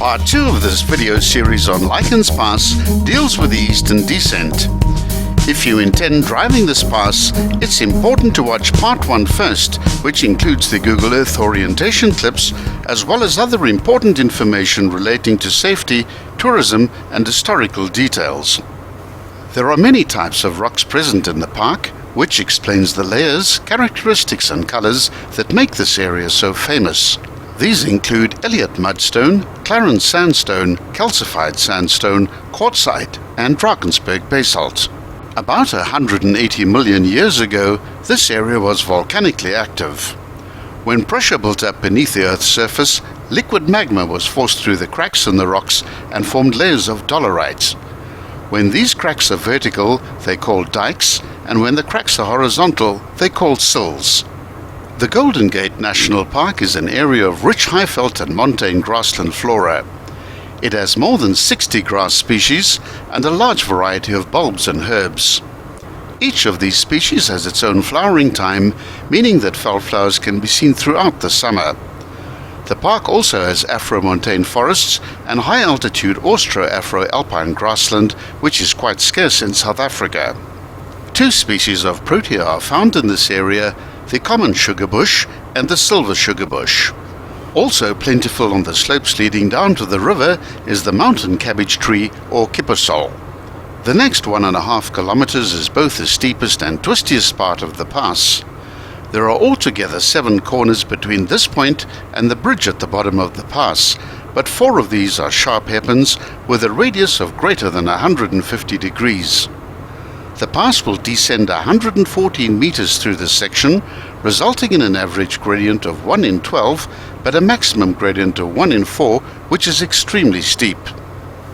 Part 2 of this video series on Lichens Pass deals with the eastern descent. If you intend driving this pass, it's important to watch Part 1 first, which includes the Google Earth orientation clips, as well as other important information relating to safety, tourism, and historical details. There are many types of rocks present in the park, which explains the layers, characteristics, and colors that make this area so famous. These include Elliott mudstone, Clarence sandstone, calcified sandstone, quartzite, and Drakensberg basalt. About 180 million years ago, this area was volcanically active. When pressure built up beneath the Earth's surface, liquid magma was forced through the cracks in the rocks and formed layers of dolerites. When these cracks are vertical, they're called dikes, and when the cracks are horizontal, they're called sills. The Golden Gate National Park is an area of rich highveld and montane grassland flora. It has more than 60 grass species and a large variety of bulbs and herbs. Each of these species has its own flowering time, meaning that fall flowers can be seen throughout the summer. The park also has Afro-montane forests and high-altitude Austro-Afro-alpine grassland, which is quite scarce in South Africa. Two species of protea are found in this area, the common sugar bush and the silver sugar bush. Also plentiful on the slopes leading down to the river is the mountain cabbage tree or kippersol. The next 1.5 kilometers is both the steepest and twistiest part of the pass. There are altogether 7 corners between this point and the bridge at the bottom of the pass, but 4 of these are sharp hairpins with a radius of greater than 150 degrees. The pass will descend 114 meters through this section, resulting in an average gradient of 1 in 12, but a maximum gradient of 1 in 4, which is extremely steep.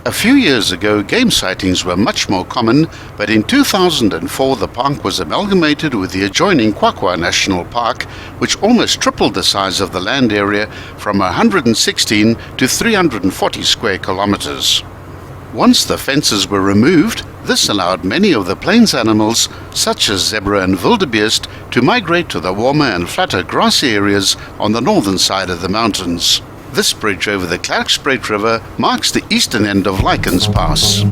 A few years ago, game sightings were much more common, but in 2004 the park was amalgamated with the adjoining Kwakwa National Park, which almost tripled the size of the land area from 116 to 340 square kilometers. Once the fences were removed, this allowed many of the plains animals, such as zebra and wildebeest, to migrate to the warmer and flatter grassy areas on the northern side of the mountains. This bridge over the Clarksbreed River marks the eastern end of Lichens Pass.